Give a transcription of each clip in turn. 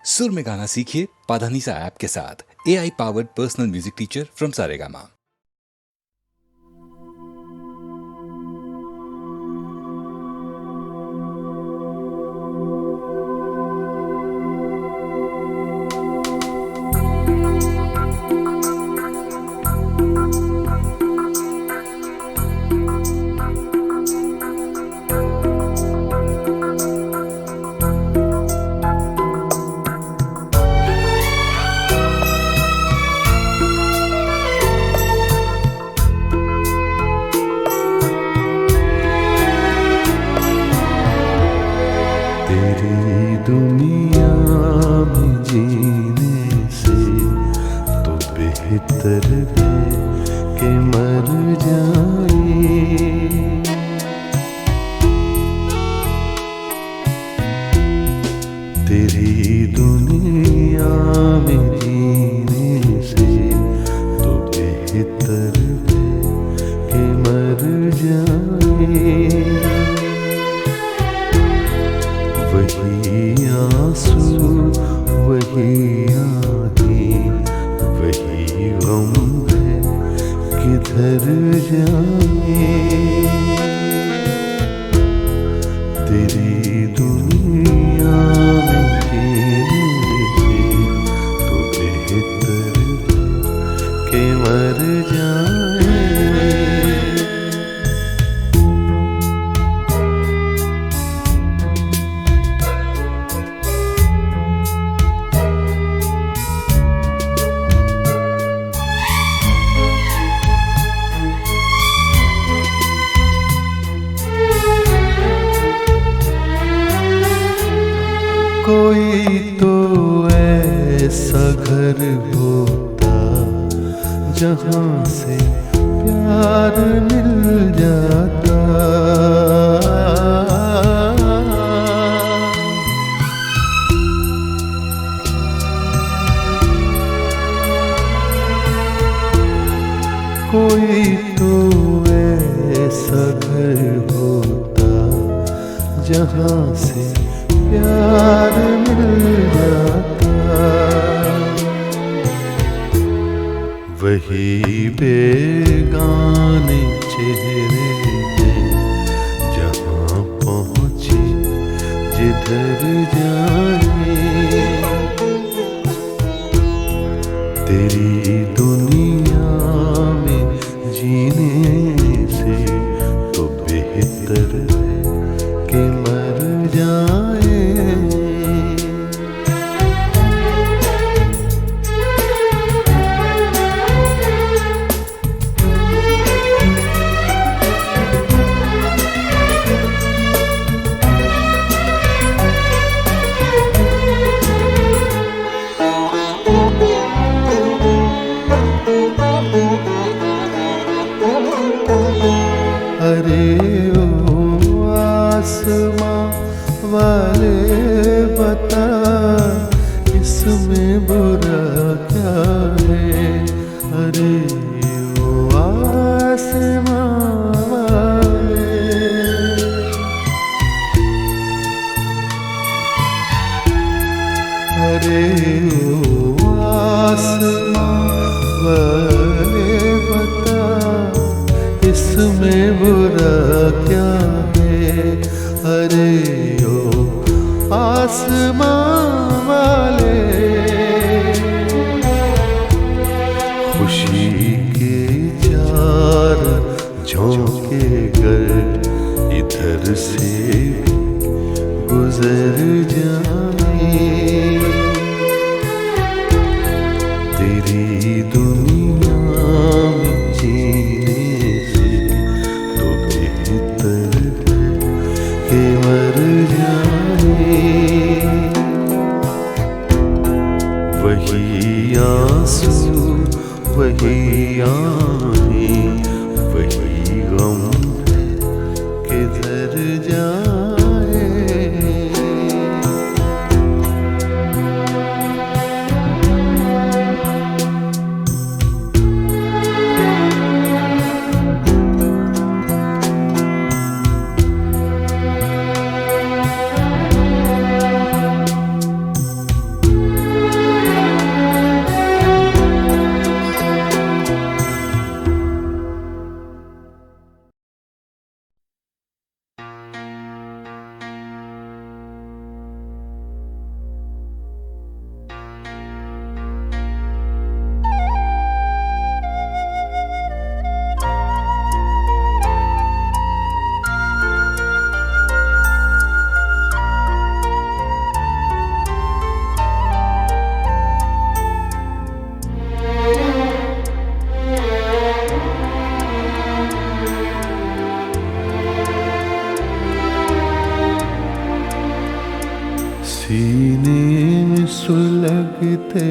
सुर में गाना सीखिए पाधानीसा ऐप के साथ। AI powered personal music teacher from Saregama. तेरी दुनिया में जीने से तो बेहतर है कि मर जाए। तेरी दुनिया में जीने से तो बेहतर है कि मर जाए। वही आंसू वही आँखें वही गम है, किधर जाए। तेरी दुनिया में जीने से तो बेहतर है कि मर जाए। कोई तो ऐसा घर होता जहाँ से प्यार मिल जाता। कोई तो ऐसा घर होता जहाँ से प्यार मिल जाता। वही बेगाने चेहरे हैं जहाँ पहुँचे जिधर जाए। तेरी दुनिया में जीने से तो बेहतर है कि मर जाए। अरे ओ आसमां वाले बता इसमें बुरा क्या है। अरे ओ आसमां वाले, अरे ओ आसमां वाले बता इसमें बुरा क्या है। अरे ओ आसमां वाले, खुशी के चार झोंके कर इधर से गुजर जाए। तेरी दुनिया में जीने से तो बेहतर है कि मर जाए। वही आंसू वही आँखें वही गम है, किधर जाए। सुलगते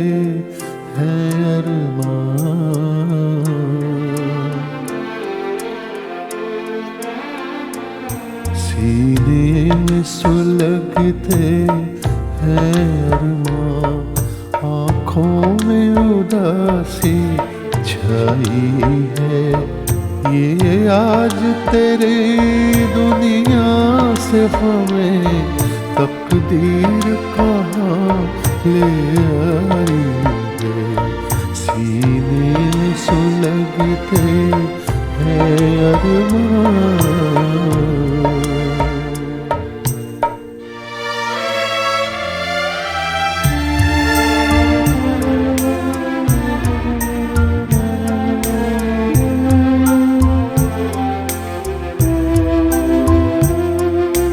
हैं अरमान, सीने में सुलगते हैं अरमान, आँखों में उदासी छाई है। ये आज तेरी दुनिया से हमें तकदीर कहाँ ले आई है। सीने में सुलगते हैं अरमान।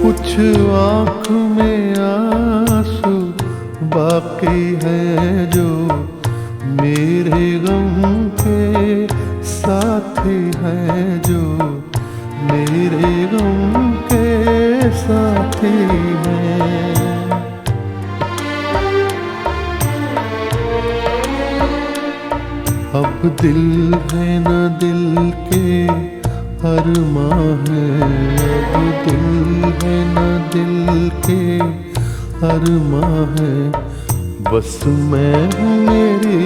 कुछ आँख में आंसू बाकी है जो मेरे गम के साथी हैं, जो मेरे गम के साथी हैं। अब दिल है न दिल के अरमां है, अब दिल है न दिल के अरमां है। बस मैं हूँ मेरी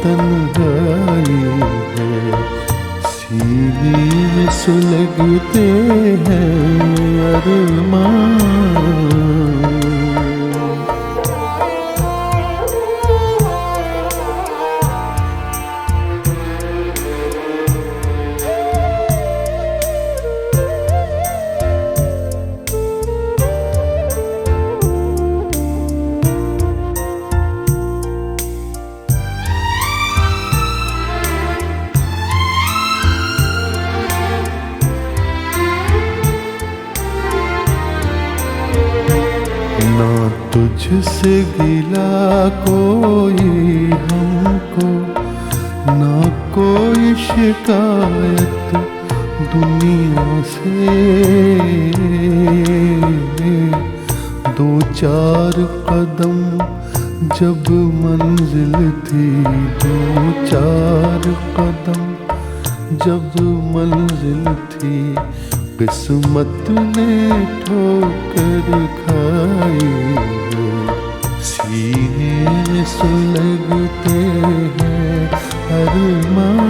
तन्हाई है। सीने में सुलगते हैं अरमां। ना तुझसे गिला कोई हमको, ना कोई शिकायत दुनिया से। दो चार कदम जब मंजिल थी, दो चार कदम जब मंजिल थी, किस्मत ने ठोकर खाई है। सीने में सुलगते हैं अरमान।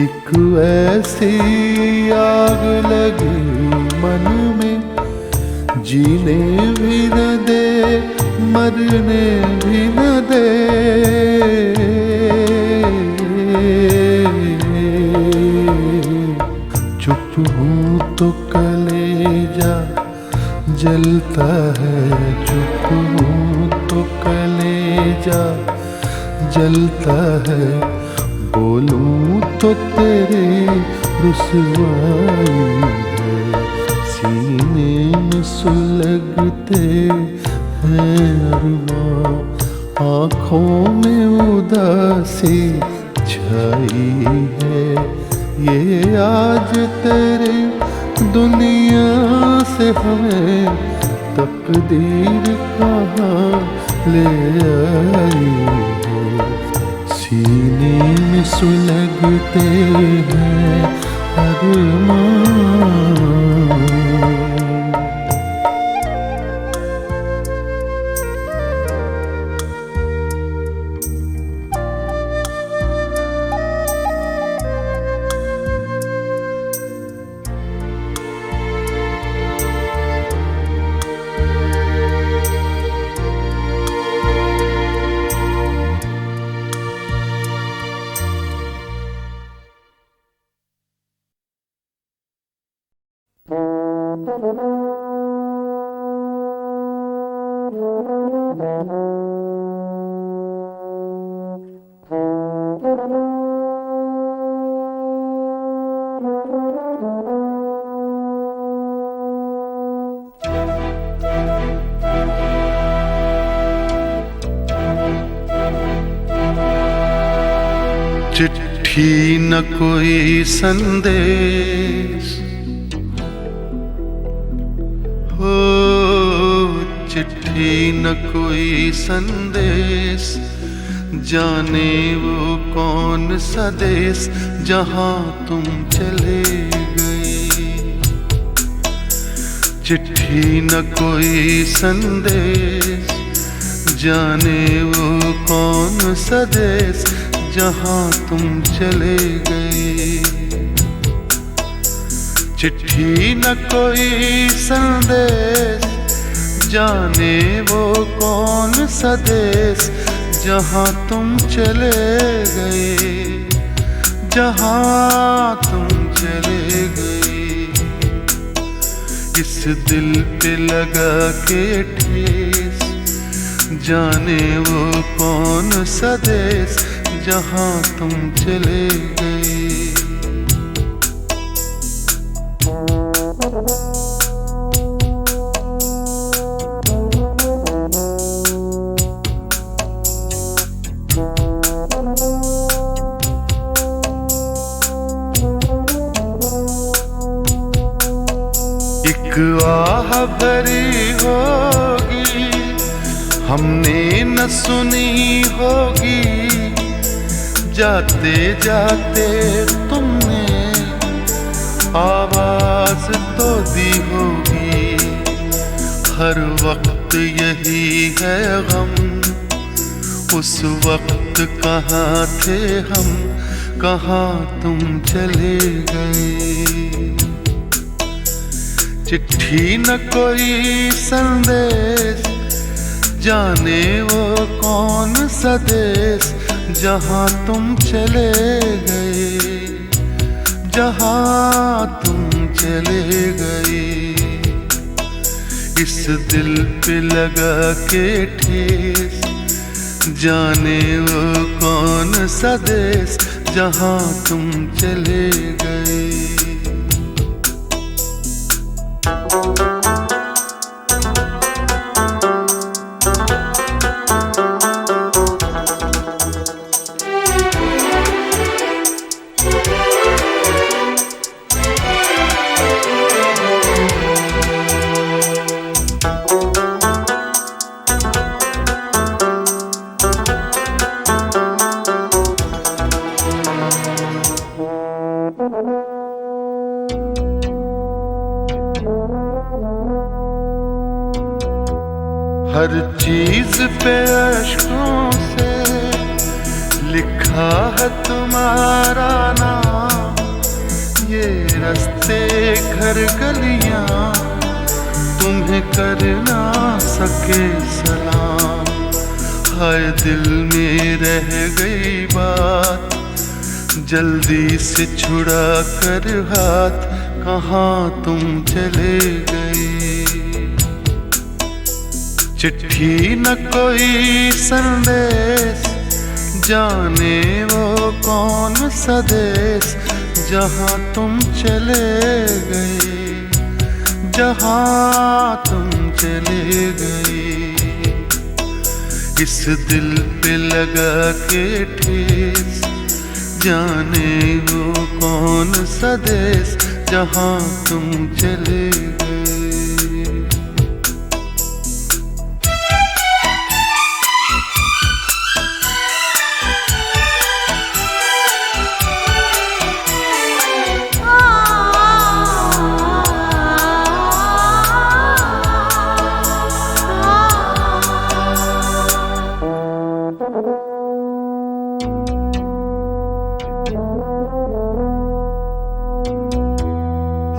एक ऐसी आग लगी मन में, जीने भी न दे मरने भी न दे। चुप हूँ तो कलेजा जलता है, चुप हूँ तो कलेजा जलता है। बोलूं तो तेरी रुसवाई है। सीने में सुलगते हैं अरमां, आँखों में उदासी छाई है। ये आज तेरी दुनिया से हमें तकदीर कहाँ ले आई है। सीने में सुलगते हैं अरमान। चिट्ठी न कोई संदेश, हो चिट्ठी न कोई संदेश, जाने वो कौन सा देश जहां तुम चले गए। चिट्ठी न कोई संदेश, जाने वो कौन सा देश जहां तुम चले गए। चिट्ठी न कोई संदेश, जाने वो कौन सा देश जहां तुम चले गए, जहां तुम चले गए। इस दिल पे लगा के ठेस, जाने वो कौन सा देश जहां तुम चले गए। एक आह भरी होगी हमने न सुनी होगी, जाते जाते तुमने आवाज तो दी होगी। हर वक्त यही है गम, उस वक्त कहाँ थे हम, कहाँ तुम चले गए। चिट्ठी न कोई संदेश, जाने वो कौन सा देश जहां तुम चले गए, जहां तुम चले गए। इस दिल पे लगा के ठेस, जाने वो कौन सा देश जहां तुम चले गए। हर चीज पे अश्कों से लिखा है तुम्हारा नाम, ये रास्ते घर गलियां तुम्हें कर ना सके सलाम। हाय दिल में रह गई बात, जल्दी से छुड़ा कर हाथ, कहाँ तुम चले गए। चिट्ठी न कोई संदेश, जाने वो कौन सा देश जहां तुम चले गए, जहां तुम चले गए। इस दिल पे लगा के ठेस, जाने वो कौन सा देश जहां तुम चले गए।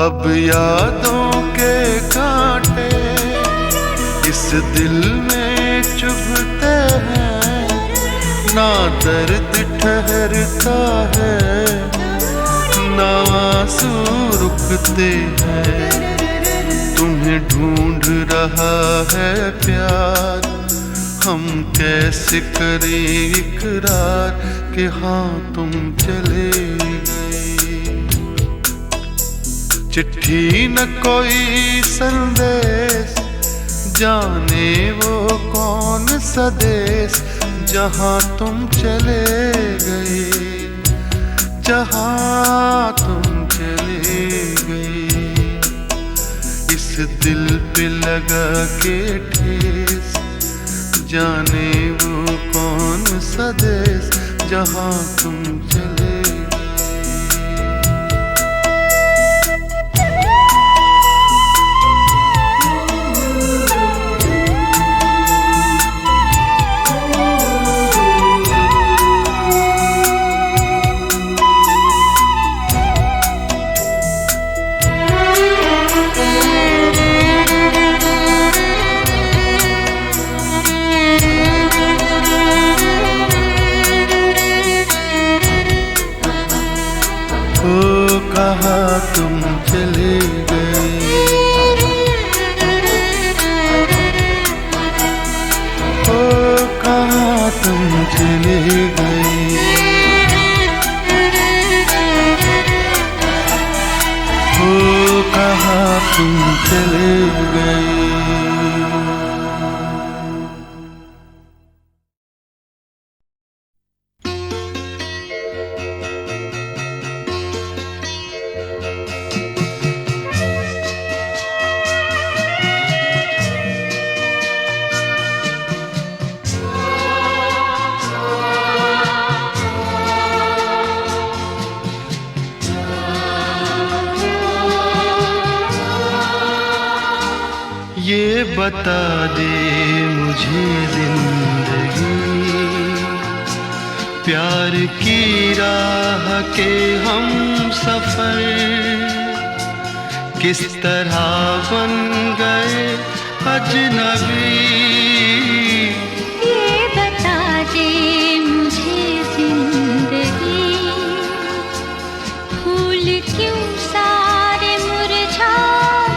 अब यादों के कांटे इस दिल में चुभते हैं, ना दर्द ठहरता है, ना आंसू रुकते हैं। तुम्हें ढूंढ रहा है प्यार, हम कैसे करें इकरार कि हाँ तुम चले गए। चिट्ठी न कोई संदेश, जाने वो कौन सा देश जहां तुम चले गए, जहाँ तुम चले गए, इस दिल पे लगा के ठेस, जाने वो कौन सा देश जहाँ तुम चले कहाँ तुम चले गए, ओ कहाँ तुम चले गए, ओ कहाँ तुम चले गए। ये बता दे मुझे जिंदगी, प्यार की राह के हम सफर किस तरह बन गए अजनबी। ये बता दे मुझे जिंदगी, फूल क्यों सारे मुरझा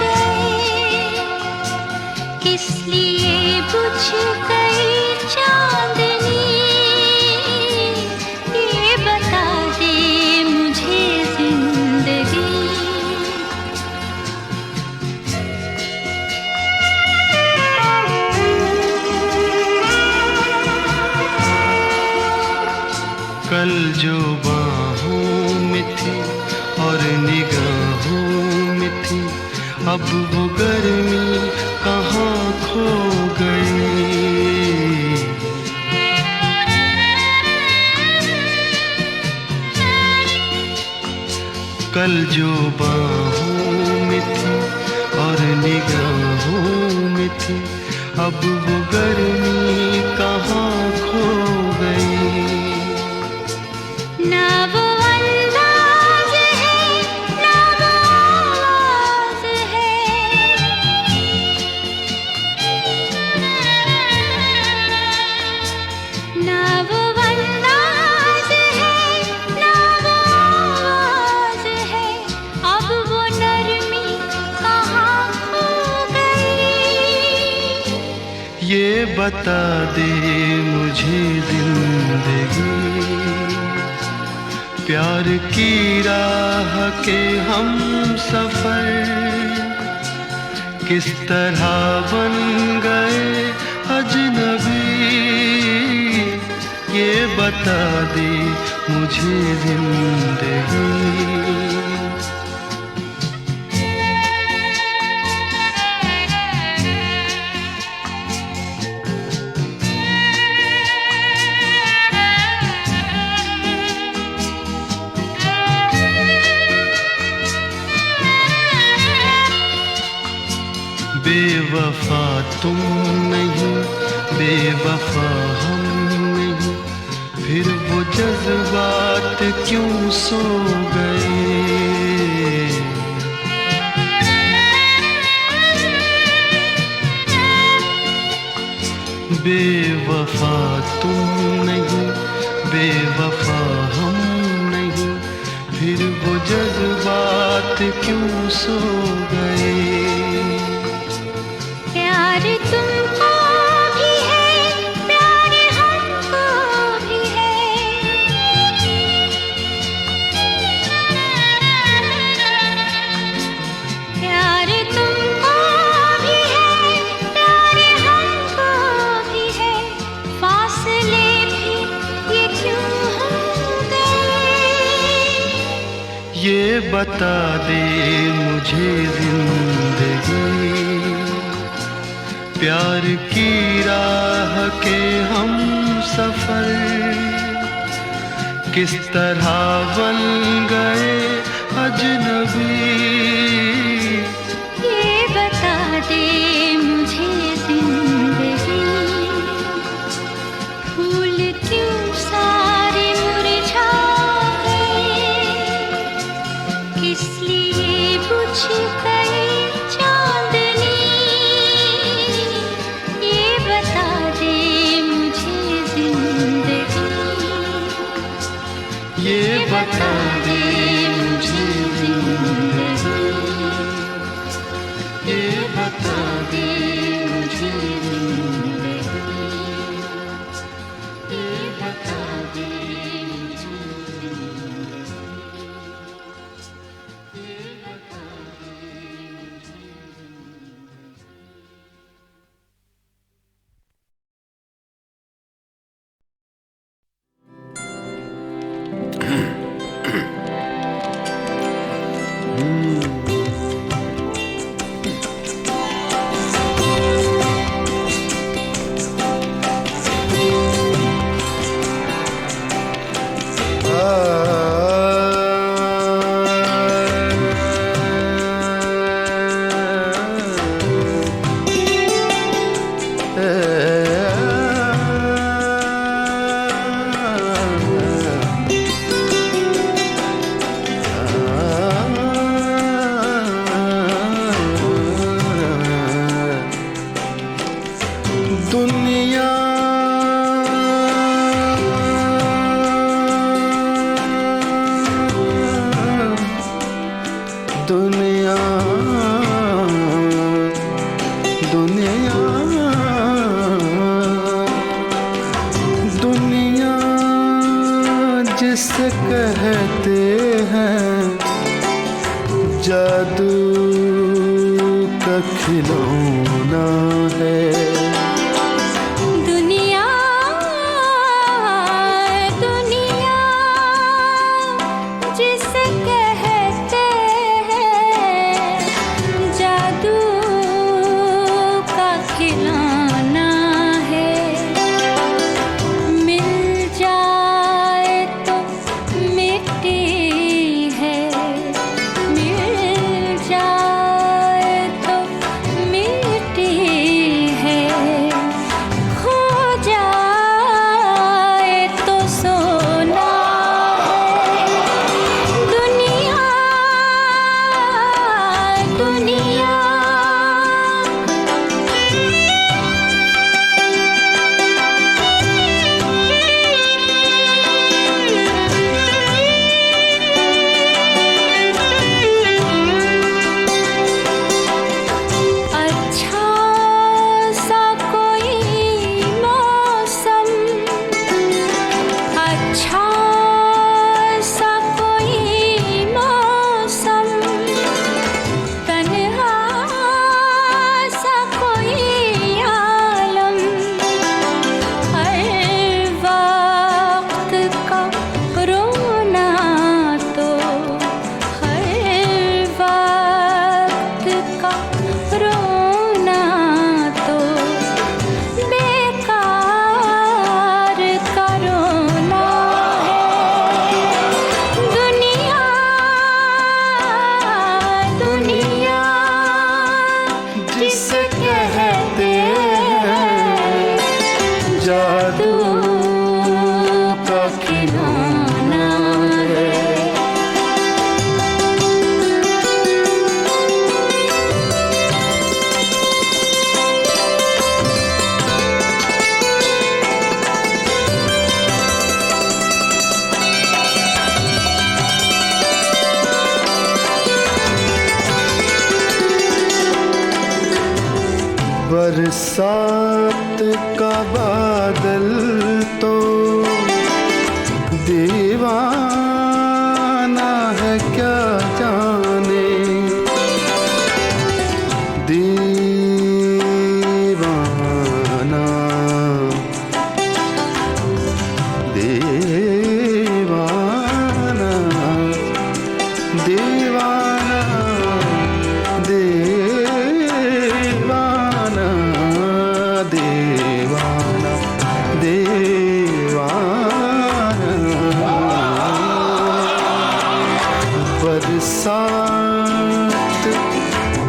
गए, किस लिए बुझ गई चांदनी। ये बता दे मुझे जिंदगी। कल जो बाहों में थी और निगाहों में थी, अब वो गर्मी कहाँ खो गई। कल जो बाहों में थी और निगाहों में थी, अब वो गर्मी कहाँ खो गई। ना वो अंदाज है, ना वो आवाज़ है, ना वो अंदाज है, ना वो आवाज़ है, अब वो नरमी कहाँ खो गई। ये बता दे मुझे जिंदगी, प्यार की राह के हम सफर किस तरह बन गए अजनबी। ये बता दे मुझे जिंदगी। बेवफा तुम नहीं, बेवफा हम नहीं, फिर वो जज्बात क्यों सो गए। बेवफा तुम नहीं, बेवफा हम नहीं, फिर वो जज्बात क्यों सो गए। प्यार तुमको भी है, प्यार हमको भी है, प्यार तुमको भी है, प्यार हमको भी है, फासले भी ये क्यों हो गए। बता दे मुझे जिंदगी, प्यार की राह के हम सफर किस तरह बन गए अजनबी। ये बता दे मुझे जिंदगी, फूल क्यों सारे मुरझा गए, किस लिए बुझ गई चांदनी। ये बता दे मुझे जिंदगी, ये बता दे मुझे जिंदगी, ये बता दे मुझे जिंदगी, ये बता दे मुझे जिंदगी, ये बता दे मुझे। दुनिया दुनिया दुनिया दुनिया जिसे कहते हैं जादू का खिलौना है। दुनिया दुनिया जिसे कहते हैं जादू का खिलौना है। मिल जाए तो मिट्टी है, मिल जाए तो मिट्टी है, खो जाए तो सोना है। दुनिया दुनिया अच्छा सा कोई मौसम, अच्छा सा कोई मौसम, तन्हा सा कोई आलम, हर वक्त का रोना तो, हर वक्त का रोना तो बेकार का रोना है। दुनिया दुनिया जिसे कहते हैं जादू का खिलौना है। बरसात का बादल तो दीवाना है क्या जाने, दीवाना दीवाना दीवाना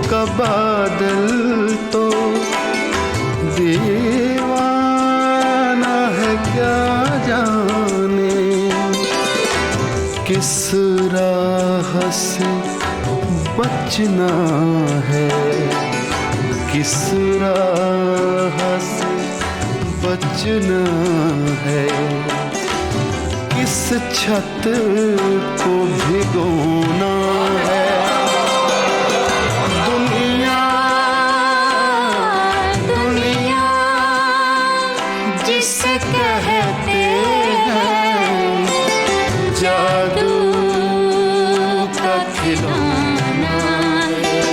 का बादल तो दीवाना है क्या जाने, किस राह से बचना है, किस राह से बचना है, किस छत को भिगोना है। दुनिया दुनिया जिसे कहते हैं जादू का खिलौना है।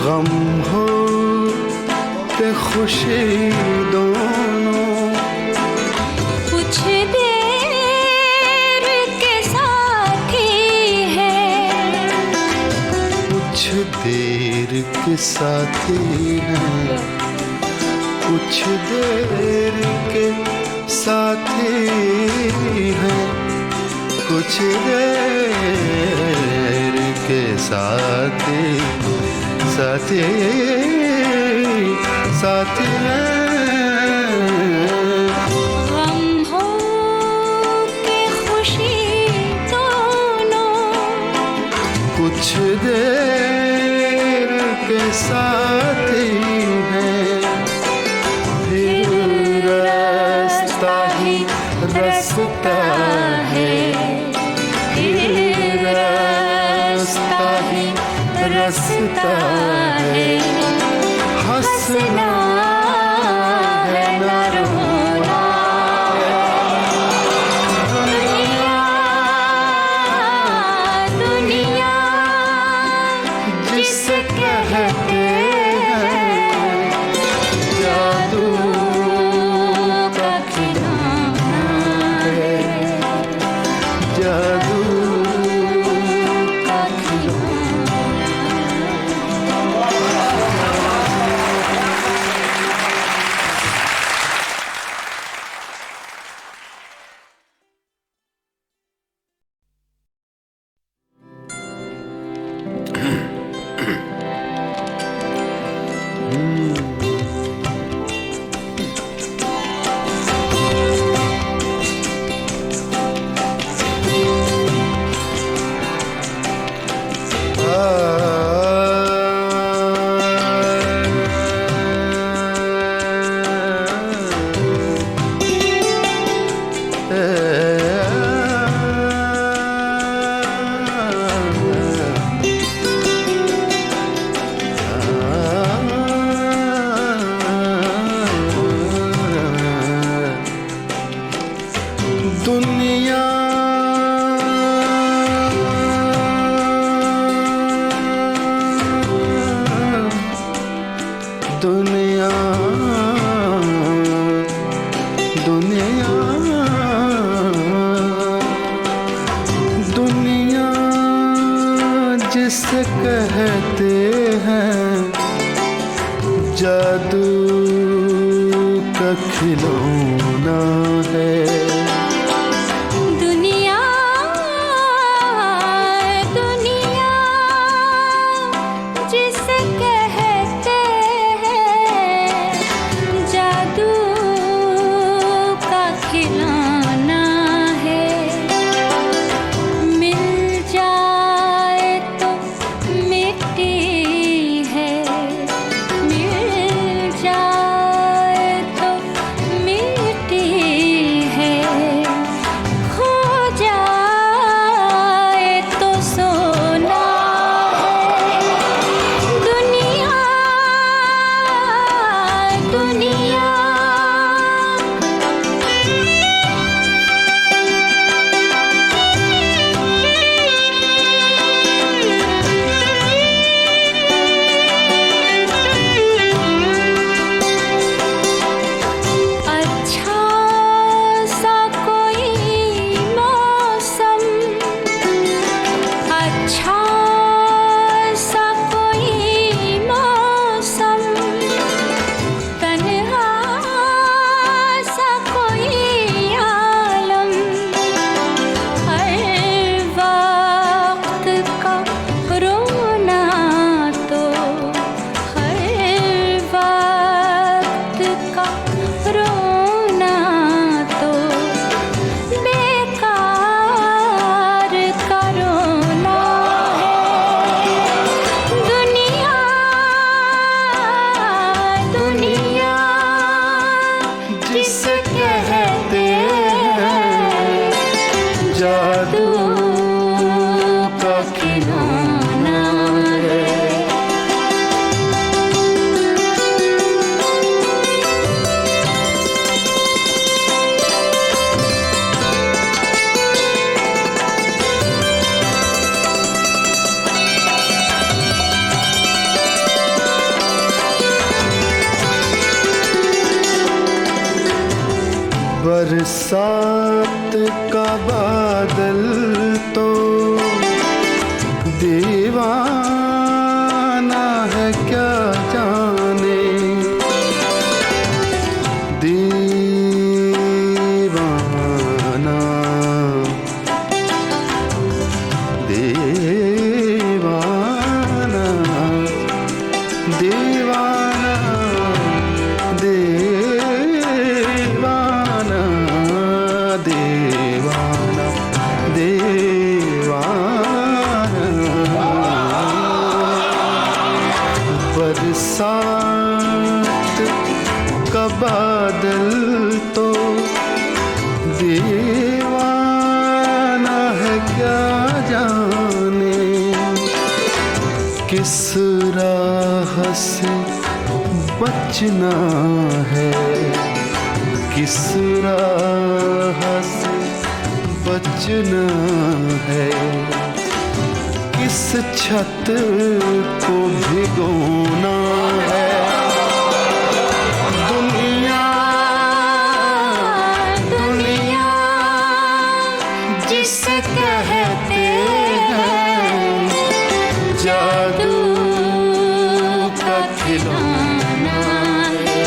गम हो के खुशी दोनों कुछ देर के साथ ही है, कुछ देर के साथी हैं, कुछ देर के साथी हैं, कुछ देर के साथी साथी साथी गम हो के खुशी दोनों कुछ देर के साथी हैं, फिर रास्ता ही रास्ता है, फिर रास्ता ही रास्ता है। हंसना है न रोना, दुनिया दुनिया जिसे कहते हैं जादू का खिलौना है, जादू का खिलौना। दुनिया दुनिया दुनिया दुनिया जिसे कहते हैं जादू का खिलौना है। दुनिया दुनिया जिसे कहते हैं जादू का खिलौना है, मिल जाए तो मिट्टी है, मिल जाए तो मिट्टी है, खो जाए तो सोना है। दुनिया बरसात का बादल तो दीवाना है क्या जाने, दीवाना दीवाना दीवाना दीवाना दीवाना दीवाना। बरसात का बादल तो दीवाना है क्या जाने, किस राह से बचना है, किस राह से बचना है, किस छत को भिगोना है। दुनिया दुनिया जिसे कहते हैं जादू का खिलौना है।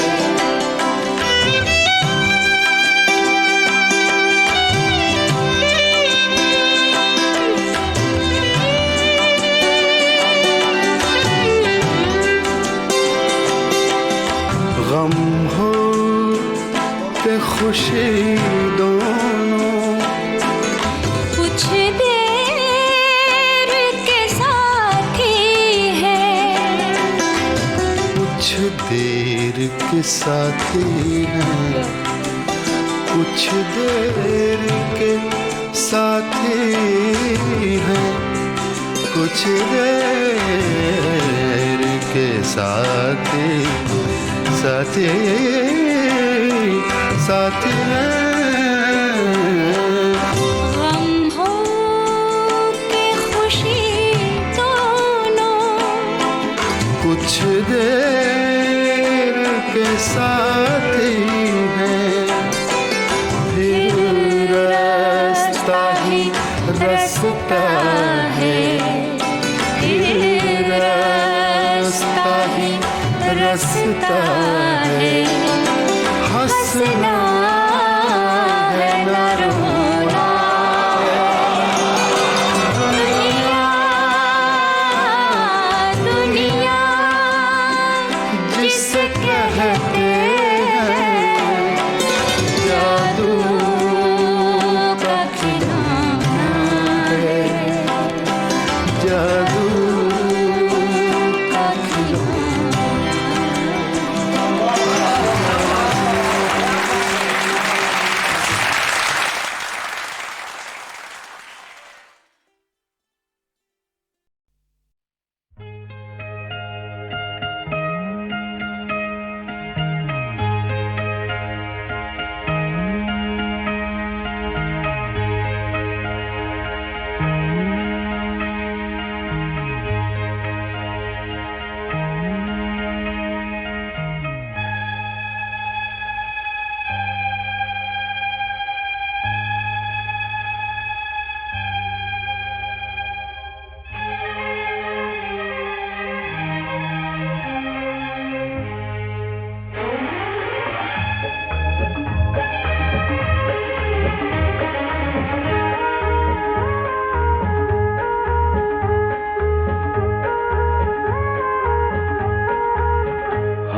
गम हो के खुशी दोनों कुछ देर के साथी है, कुछ देर के साथी हैं, कुछ देर के साथी हैं, कुछ देर के साथी साथी साथी हैं। गम हो के खुशी दोनों कुछ देर के साथी हैं, फिर रास्ता ही रास्ता है, फिर रास्ता ही रास्ता है। हंसना है न रोना, दुनिया दुनिया जिसे कहते हैं जादू का खिलौना है, जादू का खिलौना।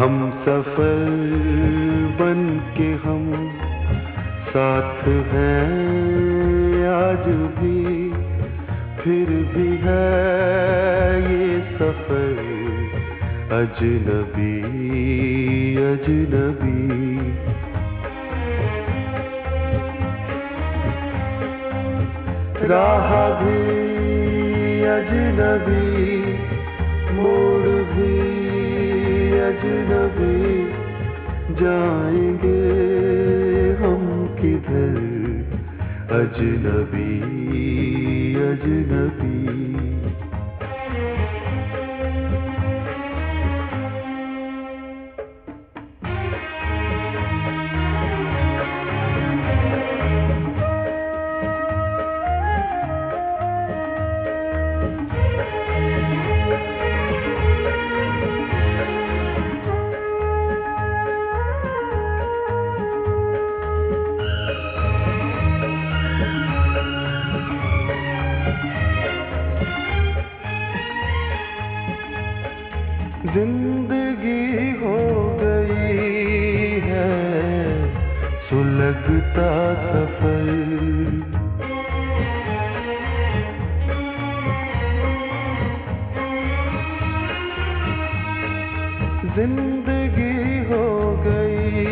हम सफर बन के हम साथ हैं आज भी, फिर भी है ये सफर अजनबी अजनबी। राह भी अजनबी, मोड़ भी अजनबी, जाएंगे हम किधर अजनबी अजनबी। जिंदगी हो गई है सुलगता सफर, जिंदगी हो गई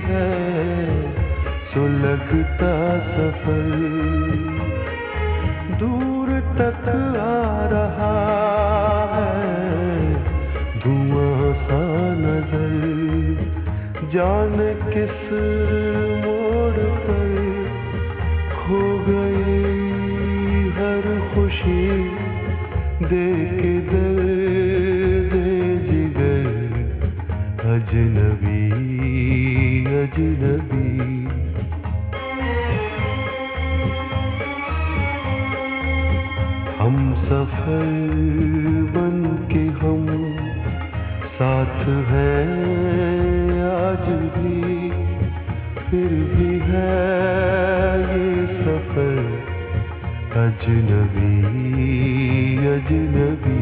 है सुलगता सफर, दूर तक आ रहा है धुआं सा नजर, जाने किस मोड़ पर खो गई हर खुशी, दे के दर्द जिगर अजनबी अजनबी। हम सफर बन के हम साथ हैं आज भी, फिर भी है ये सफर अजनबी अजनबी।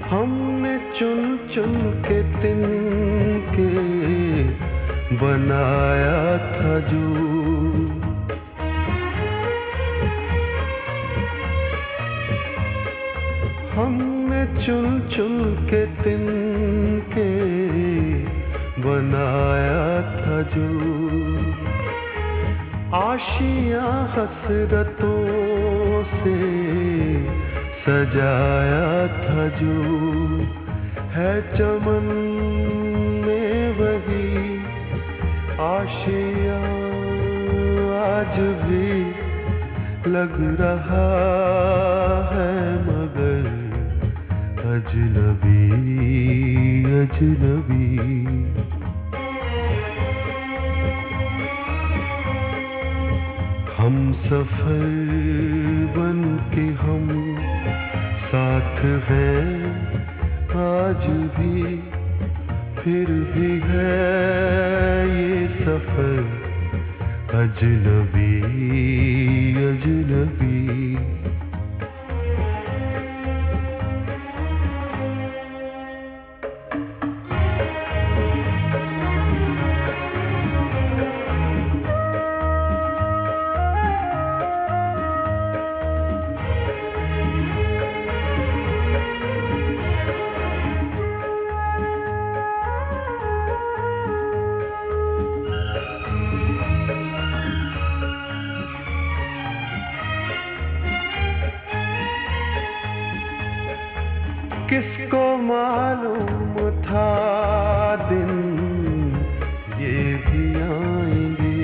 हमने चुन चुन के तिनके बनाया था जो, हमने चुन चुन के तिनके बनाया था जो, आशियां हसरतों से सजाया था जो, है चमन में वही आशियां आज भी, लग रहा है मगर अजनबी अजनबी। हम सफर बन के हम साथ हैं आज भी, फिर भी है ये सफर अजनबी अजनबी। किसको मालूम था दिन ये भी आएंगे,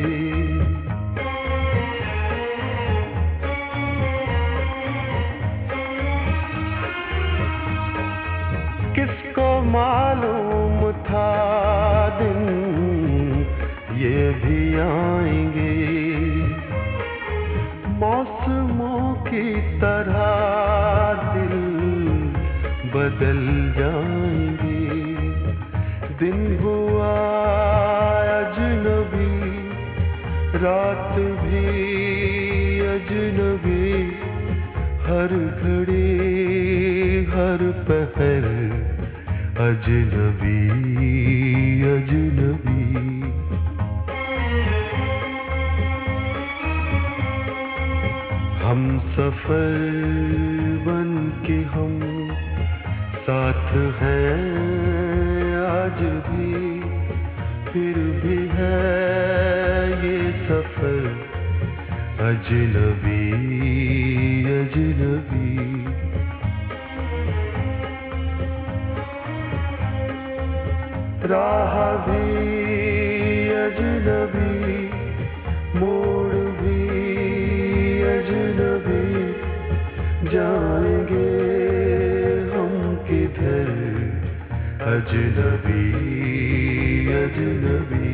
किसको मालूम था दिन ये भी आएंगे, मौसमों की तरह दिल बदल जाएंगे, दिन हुआ अजनबी रात भी अजनबी, हर घड़ी हर पहर अजनबी अजनबी। हम सफर बन के हम साथ हैं आज भी, फिर भी है ये सफर अजनबी अजनबी। राह भी अजनबी, मोड़ भी अजनबी, जाएंगे हम किधर अजनबी अजनबी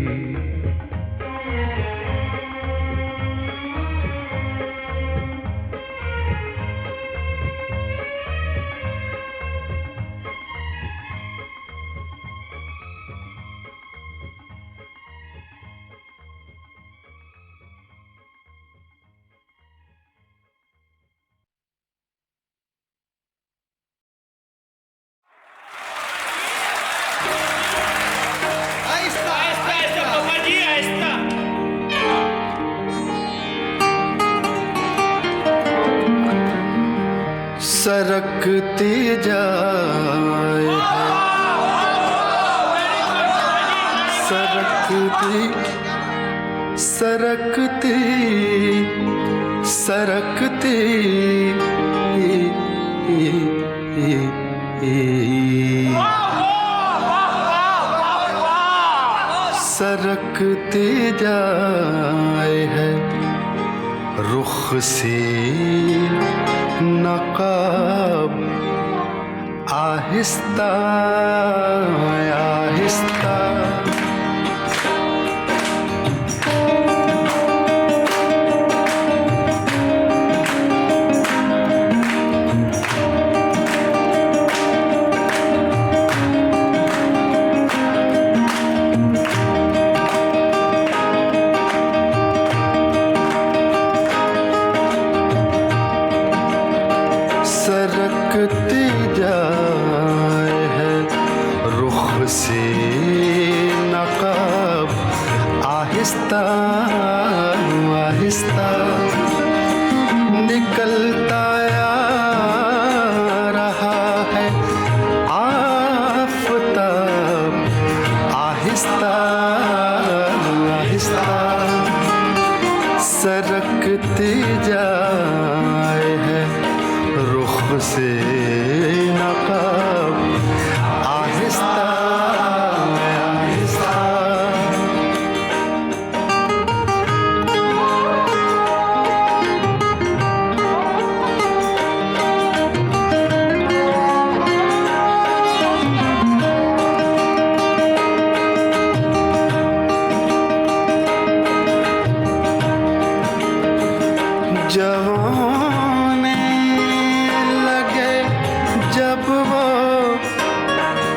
सरकती जाए सरकती सरकती सरकती सरकती जाए है रुख से नकाब आहिस्ता आहिस्ता सरकती जाए है रुख से नकाब आहिस्ता आहिस्ता निकलता आ रहा है आफताब आहिस्ता आहिस्ता सरकती जाए है रुख से नकाब आहिस्ता आहिस्ता जवाने लगे जब वो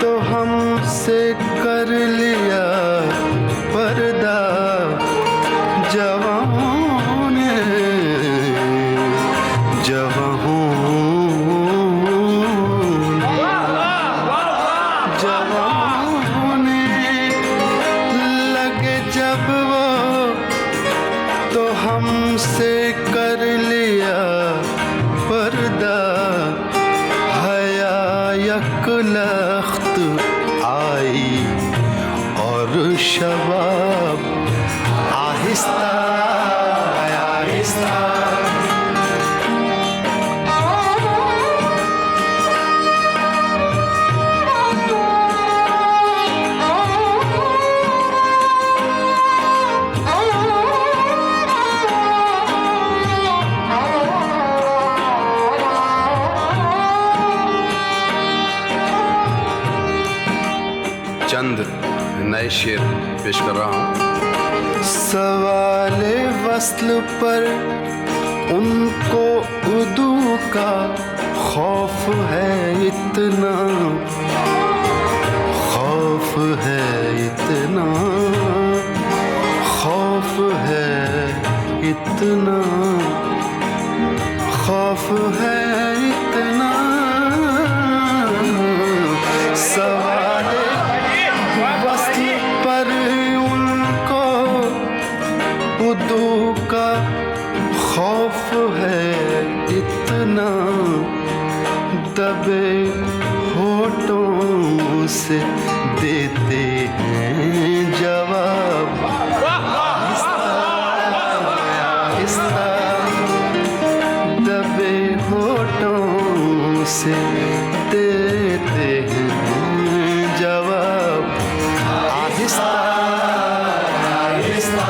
तो हमसे कर लिया पर्दा जवाने जवाने लगे जब वो तो हमसे कर लिया पर्दा हया यकलख्त आई और शबाब आहिस्ता आहिस्ता चंद नए शेर पेश कर रहा हूँ। सवाले वस्ल पर उनको उदू का खौफ है इतना खौफ है इतना खौफ है इतना खौफ है इतना सवाले वस्ल पर उनको उदू का खौफ है इतना दबे होठों से देते हैं जवाब आहिस्ता आहिस्ता दबे होठों से देते हैं जवाब आहिस्ता आहिस्ता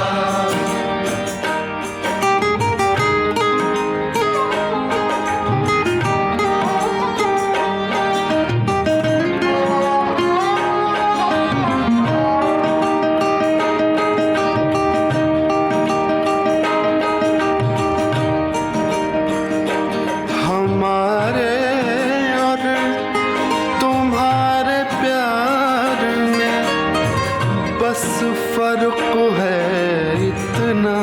फर्क है इतना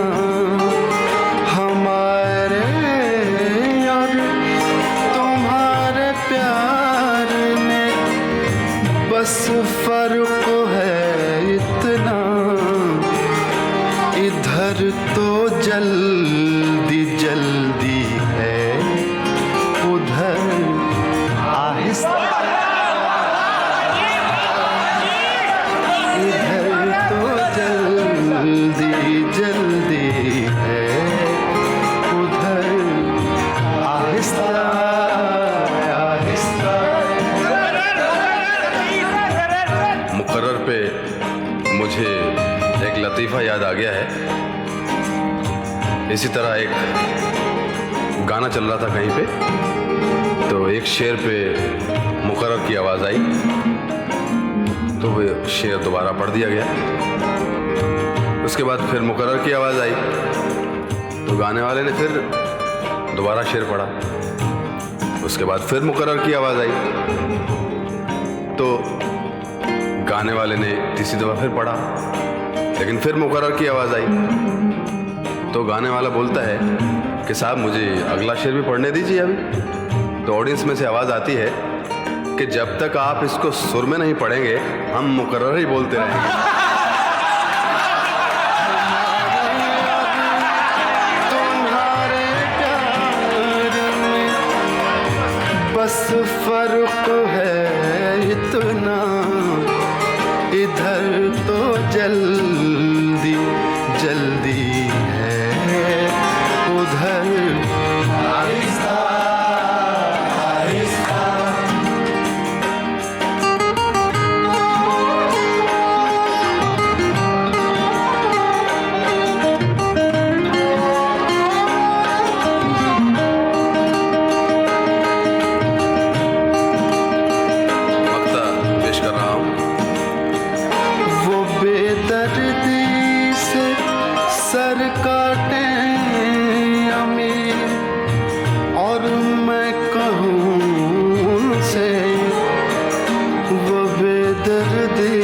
हमारे और तुम्हारे प्यार में, बस फर्क है इतना। इधर तो जल्दी जल्दी है, उधर आहिस्ता। इधर तो जल्दी जल्दी है, उधर आहिस्ता आहिस्ता। मुकर्रर पे मुझे एक लतीफ़ा याद आ गया है। इसी तरह एक गाना चल रहा था कहीं पे, तो एक शेर पे मुकर्रर की आवाज़ आई, तो वो शेर दोबारा पढ़ दिया गया। उसके बाद फिर मुकर्रर की आवाज़ आई, तो गाने वाले ने फिर दोबारा शेर पढ़ा। उसके बाद फिर मुकर्रर की आवाज़ आई, तो गाने वाले ने तीसरी दफ़ा फिर पढ़ा, लेकिन फिर मुकर्रर की आवाज़ आई। तो गाने वाला बोलता है कि साहब मुझे अगला शेर भी पढ़ने दीजिए अभी। तो ऑडियंस में से आवाज़ आती है कि जब तक आप इसको सुर में नहीं पढ़ेंगे हम मुकर्रर ही बोलते रहेंगे। तुम्हारे प्यार में बस फर्क है इतना, इधर तो जल्दी जल्दी है, उधर आहिस्ता आहिस्ता। वक्ता पेश कर रहा हूँ। वो बेदर्दी से सर काटे अमीर, और मैं कहूँ उनसे वो बेदर्दी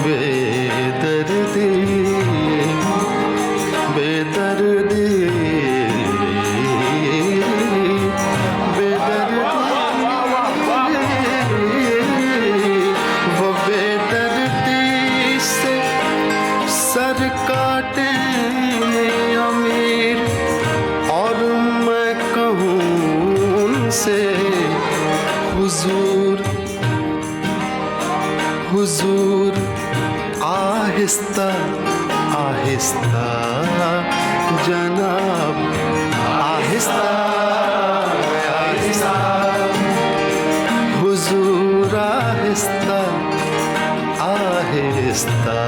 बेदर्दी बेदर्दी वो बेदर्दी से सर काटे अमीर, और मैं कहूँ उनसे हुजूर हुजूर आहिस्ता आहिस्ता जनाब आहिस्ता आहिस्ता। हुजूर आहिस्ता आहिस्ता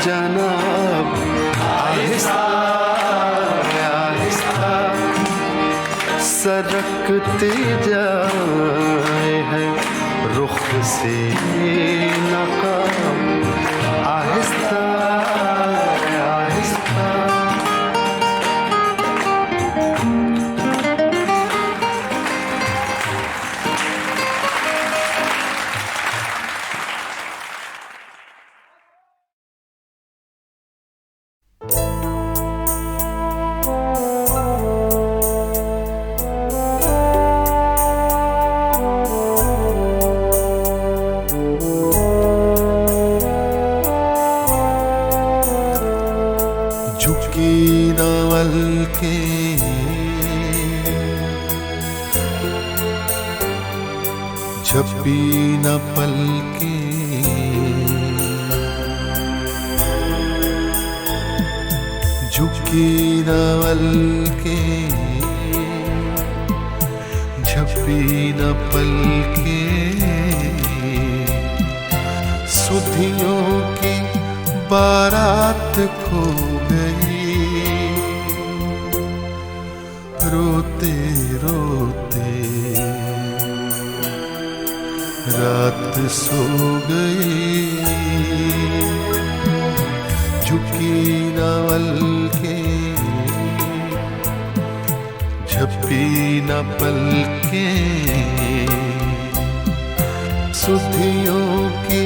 जनाब आहिस्ता आहिस्ता। सरकते जाए है रुख से नकाब आहिस्ता आहिस्ता। झुकी नवल के झपी न पल के, झुकी नवल के झपी न पल के, सुधियों की बारात खो गई, रोते रोते रात सो गई। झुकी नवल के झपी न पल के, सुधियों की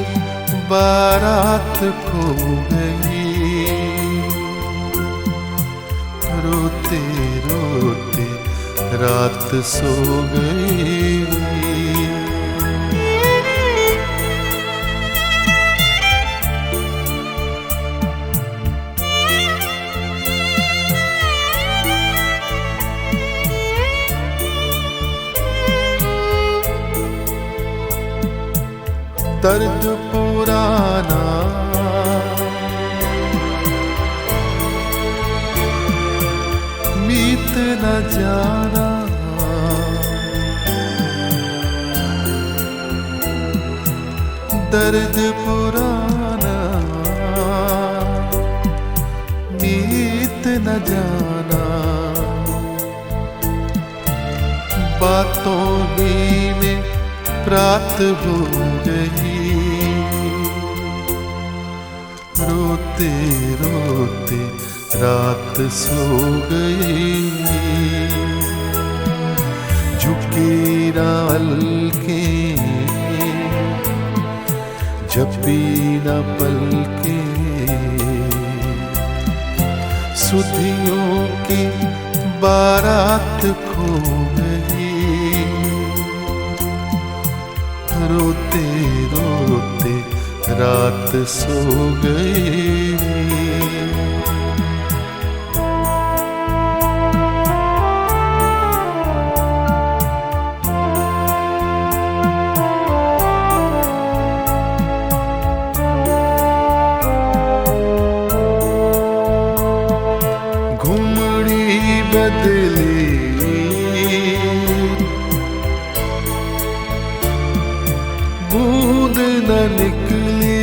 बारात खो गई, रोते रोते रात सो गई। दर्द पुराना मीत न जाना, दर्द पुराना मीत न जाना, बातों ही में रात हो गई, रोते रोते रात सो गई। झुकी राल के जब भी न पलके, सुधियों की बारात खो गई, रोते रोते रात सो गई। घुमड़ी बदली बूंद न निकली,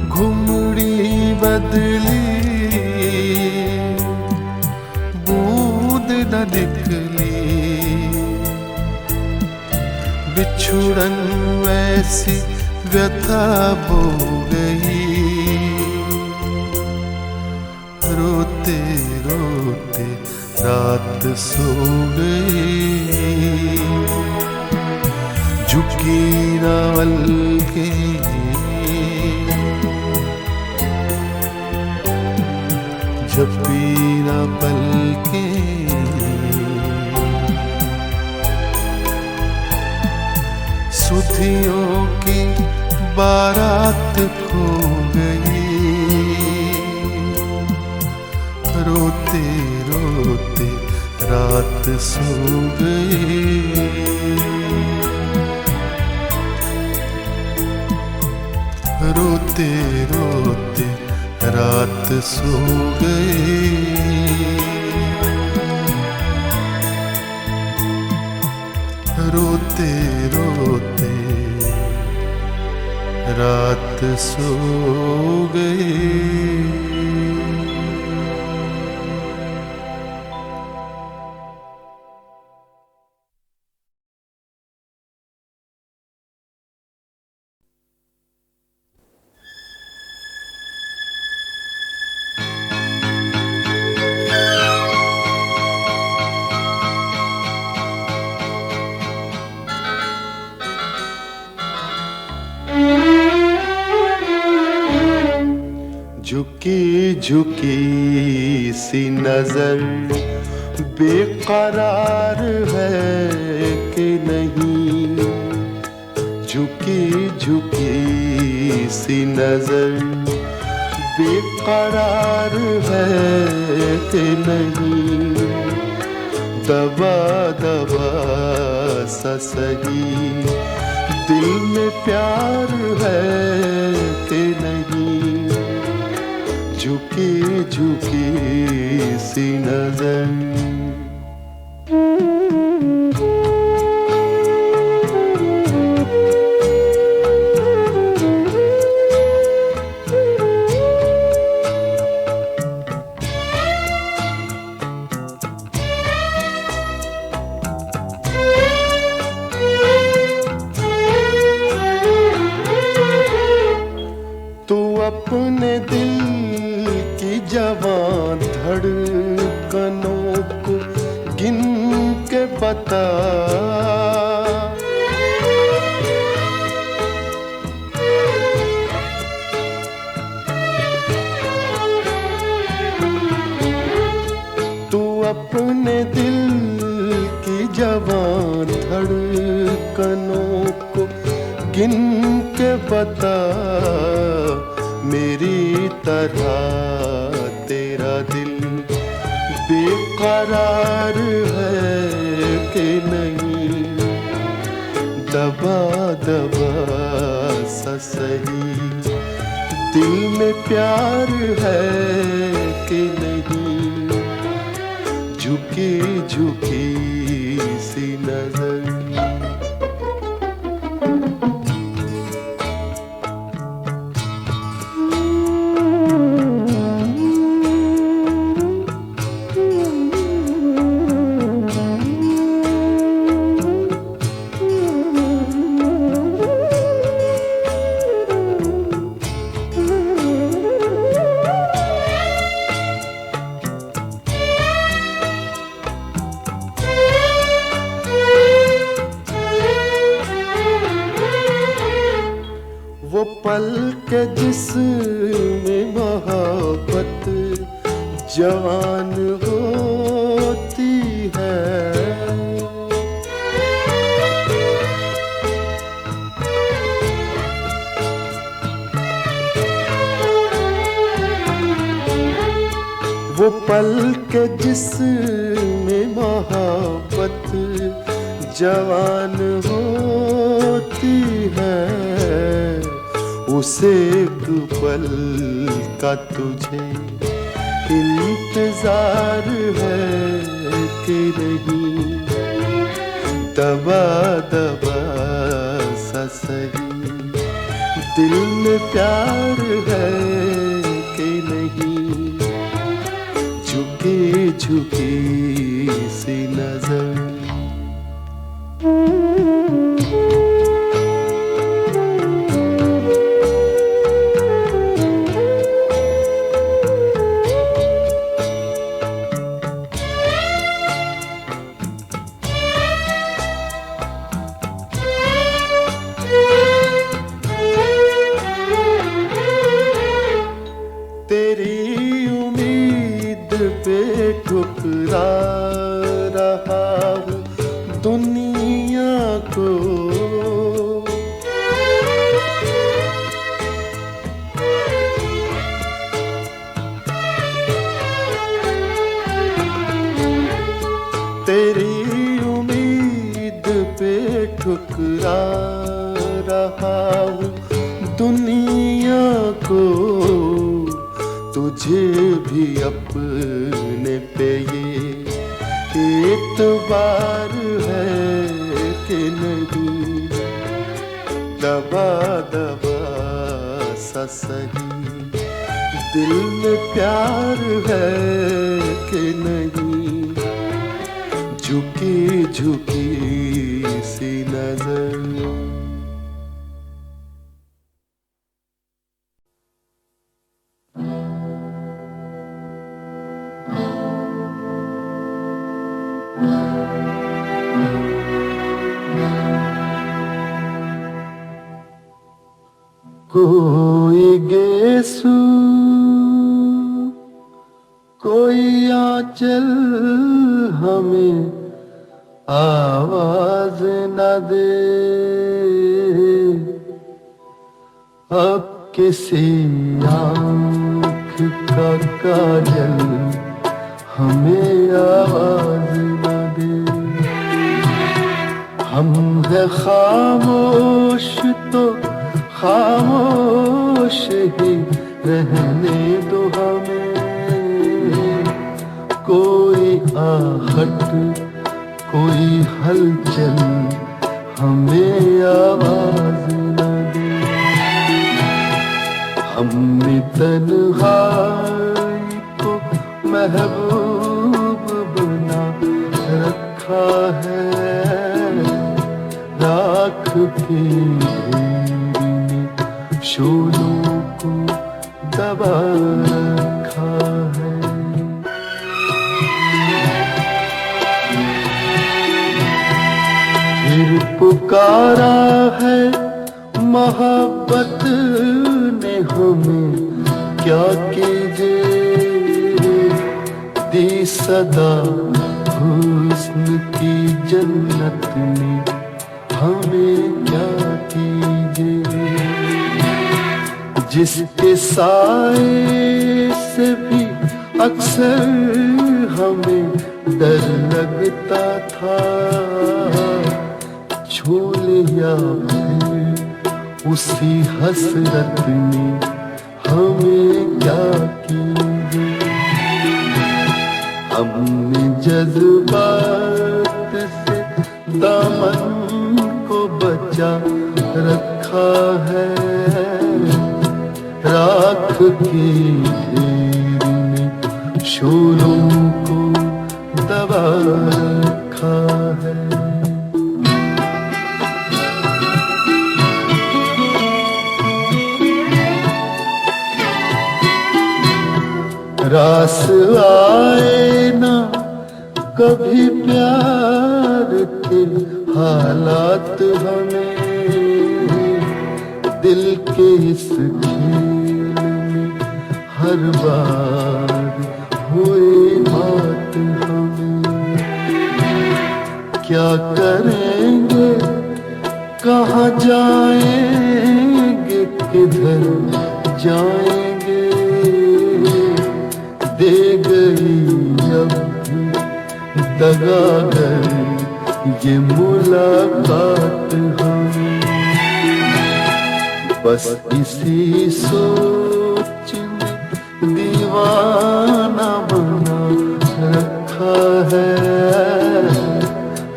घुमड़ी बदली बूंद न निकली, बिछुड़न वैसी व्यथा बो गई, रोते रोते रात सो गई। झुकी रावल के जब भी न पलके, सुधियों की बारात खो गई, रोते रोते रात सो गई। रोते रोते रात सो गई। रोते रोते रात सो गई। झुकी झुकी सी नजर बेकरार है कि नहीं, झुकी झुकी सी नजर बेकरार है कि नहीं, दबा दबा सा सही दिल में प्यार है कि नहीं, झुकी झुकी सी नजर। तू अपने दिल की जवां धड़कनों बता, तू अपने दिल की जवान धड़कनों को गिन के बता, मेरी तरह तेरा दिल बेकरार है कि नहीं, दबा दबा सा सही दिल में प्यार है कि नहीं, झुकी झुकी सी नजर। वो पल के जिसमें मोहब्बत जवान होती है, वो पल के जिसमें मोहब्बत जवान होती है, उसे एक पल का तुझे इंतजार है कि नहीं, दबा दबा सा सही दिल में प्यार है कि नहीं, झुकी झुकी सी नजर। तेरी उम्मीद पे ठुकरा रहा हूँ दुनिया को, तेरी उम्मीद पे ठुकरा रहा हूँ दुनिया को, तुझे भी अपने पे ये एतबार है कि नहीं, दबा दबा सा सही दिल में प्यार है कि नहीं, झुकी झुकी सी नजर। कोई गेसु कोई आंचल हमें आवाज न दे, अब किसी आँख का काजल हमें आवाज न दे, हम है खामोश तो खामोश ही रहने दो हमें, कोई आहट कोई हलचल हमें आवाज न दे, हमने तन्हाई को महबूब बना रखा है, राख के शोलों को दबा रखा है। पुकारा है मोहब्बत ने हमें, क्या कीजिए दी सदा हुस्न की जन्नत में, हमें क्या कीजिए। जिसके साए से भी अक्सर हमें डर लगता था, छू लिया फिर उसी हसरत ने, हमें क्या कीजिए। हमने जज्बात से दामन को बचा रखा है, राख की ढेर में शोलों को दबा रखा है। रास आए ना कभी प्यार के हालात हमें, दिल के इस खेल में हर बार हुए बात हमें। क्या करेंगे, कहाँ जाएंगे, किधर जाएंगे, दे गई अब दगागर ये मुलाकात हमें। बस इसी सोच में दीवाना बना रखा है,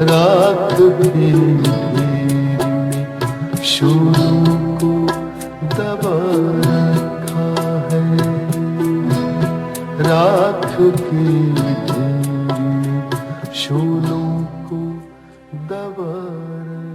रात भी ढेर में शोरों को दबा रखा है, राख के ढेर में शोरों को दबा रखा है।